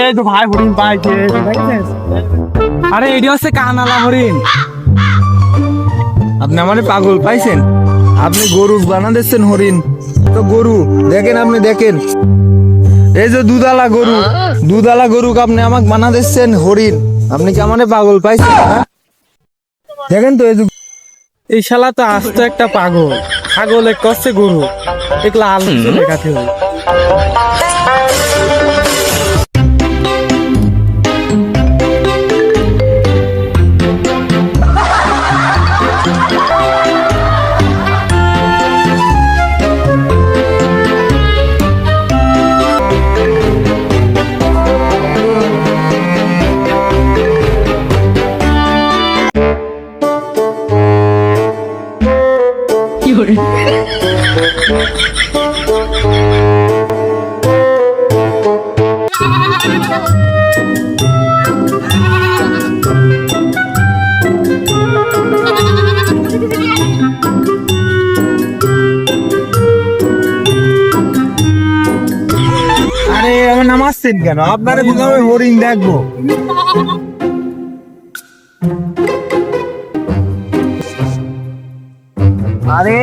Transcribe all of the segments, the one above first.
এই তো ভাই হরিণ পাইছে, দেখছিস? আরে এটি হচ্ছে কানালা হরিণ। আপনি আমারে পাগল পাইছেন? আপনি গরু বানা দিচ্ছেন হরিণ, তো গরু দেখেন, আপনি দেখেন এই যে দুধালা গরুকে আপনি আমাকে বানা দিচ্ছেন হরিণ। আপনি কি আমারে পাগল পাইছেন? হ্যাঁ? দেখেন তো এই যে এই শালা তো আস্ত একটা পাগল, ছাগল এক করছে গরু, একলা আলু লেখাতে হবে। আরে আমার নামাচ্ছেন কেন? আপনারা বুঝলাম আমি হরিণ দেখবো। আরে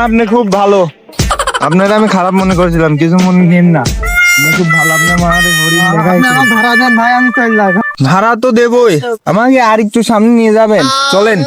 আপনি খুব ভালো, আপনারা আমি খারাপ মনে করেছিলাম, কিছু মনে নেন না। আপনি খুব ভালো, আপনার মায়ের হরিণ দেখাইছেন। ভাড়া দেন ভাই, আমি চল যাই। ভাড়া তো দেবই, আমাকে আর একটু সামনে নিয়ে যাবেন, চলেন।